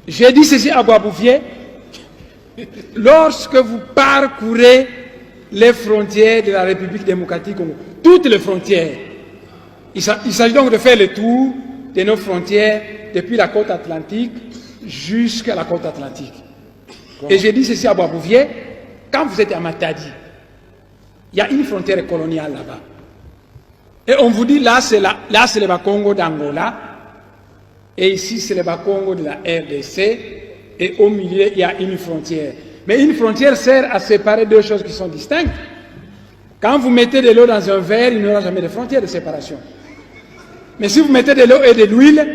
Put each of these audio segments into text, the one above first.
J'ai dit ceci à Boisbouvier, lorsque vous parcourez les frontières de la République démocratique Congo, toutes les frontières, il s'agit donc de faire le tour de nos frontières depuis la côte atlantique jusqu'à la côte atlantique. Et j'ai dit ceci à Boisbouvier, quand vous êtes à Matadi, il y a une frontière coloniale là-bas. Et on vous dit, là c'est le Bas-Congo d'Angola, et ici c'est le Bas-Congo de la RDC, et au milieu il y a une frontière. Mais une frontière sert à séparer deux choses qui sont distinctes. Quand vous mettez de l'eau dans un verre, il n'y aura jamais de frontière de séparation. Mais si vous mettez de l'eau et de l'huile,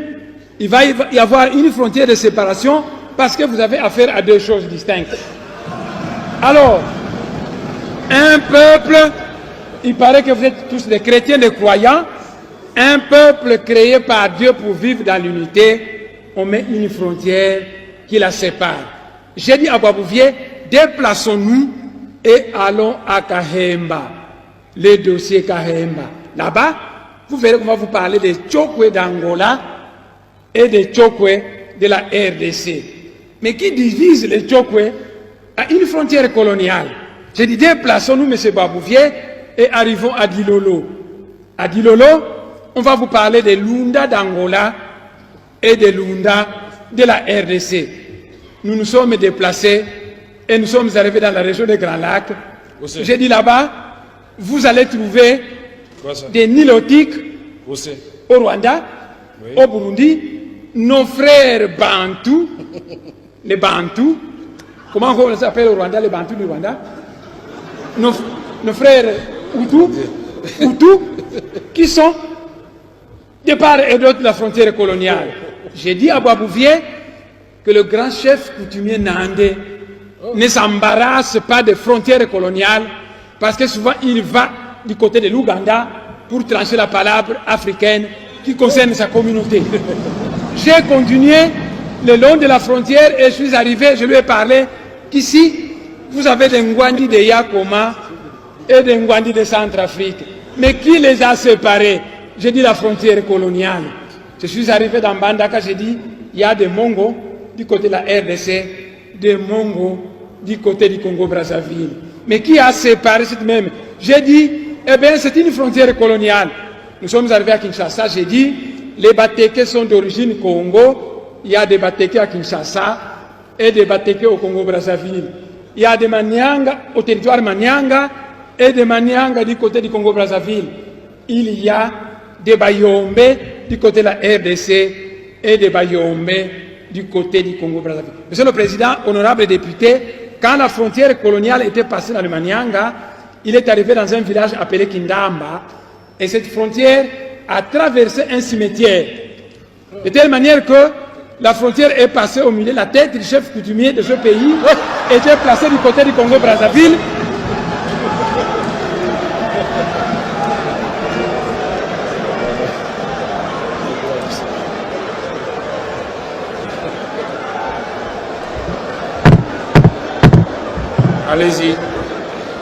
il va y avoir une frontière de séparation parce que vous avez affaire à deux choses distinctes. Alors, un peuple, il paraît que vous êtes tous des chrétiens, des croyants, un peuple créé par Dieu pour vivre dans l'unité, on met une frontière qui la sépare. J'ai dit à Boisbouvier, déplaçons-nous et allons à Kahemba, le dossier Kahemba. Là-bas, vous verrez qu'on va vous parler des Tchokwe d'Angola et des Tchokwe de la RDC. Mais qui divise les Tchokwe à une frontière coloniale. J'ai dit, déplaçons-nous, M. Boisbouvier, et arrivons à Dilolo. À Dilolo, on va vous parler des Lunda d'Angola et des Lunda de la RDC. Nous nous sommes déplacés et nous sommes arrivés dans la région des Grands Lacs. J'ai dit là-bas, vous allez trouver des Nilotiques au Rwanda, au Burundi, nos frères Bantous, les Bantous, comment on s'appelle au Rwanda, les Bantous du Rwanda, nos frères Hutus, qui sont de part et d'autre de la frontière coloniale. J'ai dit à Boisbouvier que le grand chef coutumier Nandé ne s'embarrasse pas des frontières coloniales parce que souvent il va du côté de l'Ouganda pour trancher la palabre africaine qui concerne sa communauté. J'ai continué le long de la frontière et je suis arrivé, je lui ai parlé qu'ici, vous avez des Ngwandi de Yakoma et des Ngwandi de Centrafrique. Mais qui les a séparés? J'ai dit la frontière coloniale. Je suis arrivé dans Bandaka, j'ai dit, il y a des Mongos du côté de la RDC, des Mongos du côté du Congo-Brazzaville. Mais qui a séparé cette même? J'ai dit, eh bien, c'est une frontière coloniale. Nous sommes arrivés à Kinshasa, j'ai dit, les Batékés sont d'origine Congo, il y a des Batékés à Kinshasa et des Batékés au Congo-Brazzaville. Il y a des Manianga au territoire Manianga et des Manianga du côté du Congo-Brazzaville. Il y a des Bayombe du côté de la RDC et des Bayombe du côté du Congo-Brazzaville. Monsieur le Président, honorable député, quand la frontière coloniale était passée dans le Manianga, il est arrivé dans un village appelé Kindamba et cette frontière a traversé un cimetière. De telle manière que la frontière est passée au milieu, la tête du chef coutumier de ce pays était placée du côté du Congo-Brazzaville. Allez-y.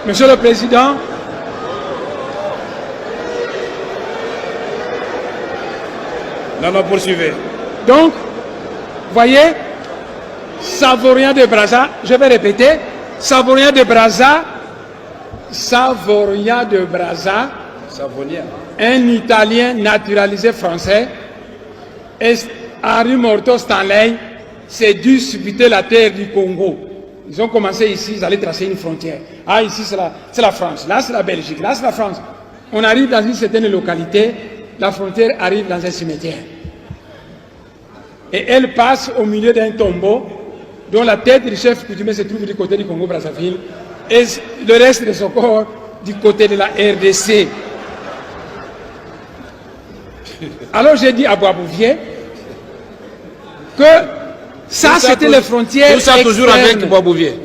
Monsieur le Président, non, poursuivez. donc, voyez, Savorien de Brazza, je vais répéter, Savorien de Brazza, un Italien naturalisé français, et Henri Morton Stanley s'est dû disputer la terre du Congo. Ils ont commencé ici, ils allaient tracer une frontière. Ah, ici c'est la France, là c'est la Belgique, là c'est la France. On arrive dans une certaine localité, la frontière arrive dans un cimetière. Et elle passe au milieu d'un tombeau dont la tête du chef coutumier se trouve du côté du Congo-Brazzaville et le reste de son corps du côté de la RDC. Alors j'ai dit à Boisbouvier que ça c'était les frontières tout ça externes. Toujours avec Boisbouvier.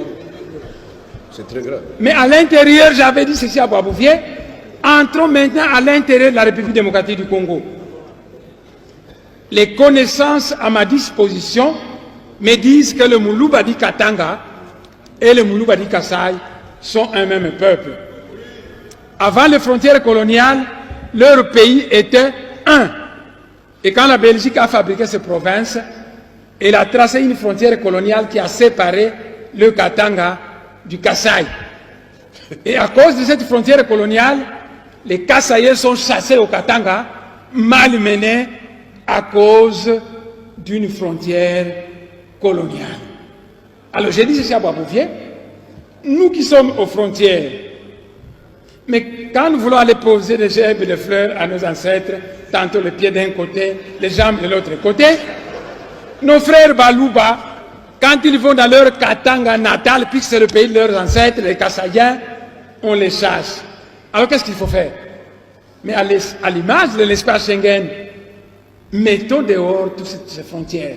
C'est très grave. Mais à l'intérieur, j'avais dit ceci à Boisbouvier, entrons maintenant à l'intérieur de la République démocratique du Congo. Les connaissances à ma disposition me disent que le Moulou-Badi Katanga et le Moulou-Badi Kassai sont un même peuple. Avant les frontières coloniales, leur pays était un. Et quand la Belgique a fabriqué ces provinces, Il a tracé une frontière coloniale qui a séparé le Katanga du Kasaï. Et à cause de cette frontière coloniale, les Kasaïens sont chassés au Katanga, malmenés à cause d'une frontière coloniale. Alors j'ai dit ceci à Boisbouvier, nous qui sommes aux frontières, mais quand nous voulons aller poser des gerbes et des fleurs à nos ancêtres, tantôt les pieds d'un côté, les jambes de l'autre côté, nos frères Balouba, quand ils vont dans leur Katanga natal, puisque c'est le pays de leurs ancêtres, les Kasaïens, on les chasse. Alors qu'est-ce qu'il faut faire? Mais à l'image de l'espace Schengen, mettons dehors toutes ces frontières.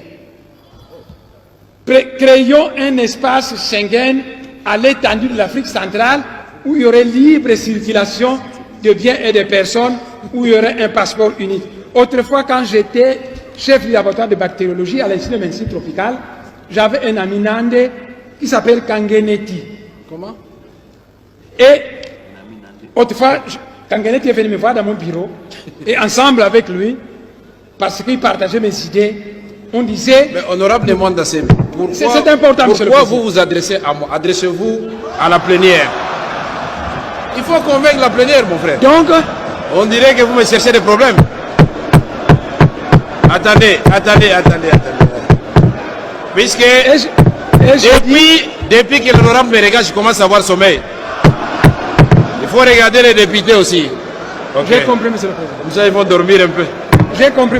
Créons un espace Schengen à l'étendue de l'Afrique centrale où il y aurait libre circulation de biens et de personnes, où il y aurait un passeport unique. Autrefois, quand j'étais chef du laboratoire de bactériologie à l'Institut de médecine tropicale, j'avais un ami nandé qui s'appelle Kangeneti. Comment? Et autrefois, Kangeneti est venu me voir dans mon bureau, et ensemble avec lui, parce qu'il partageait mes idées, on disait... Mais honorable demande d'assez. C'est important, monsieur le Pourquoi président. vous vous adressez à moi? Adressez-vous à la plénière. Il faut convaincre la plénière, mon frère. Donc, On dirait que vous me cherchez des problèmes. Attendez. Puisque depuis que l'honorable me regarde, je commence à avoir sommeil. Il faut regarder les députés aussi. Ok. j'ai compris, monsieur le président. Comme ça, ils vont dormir un peu. J'ai compris, monsieur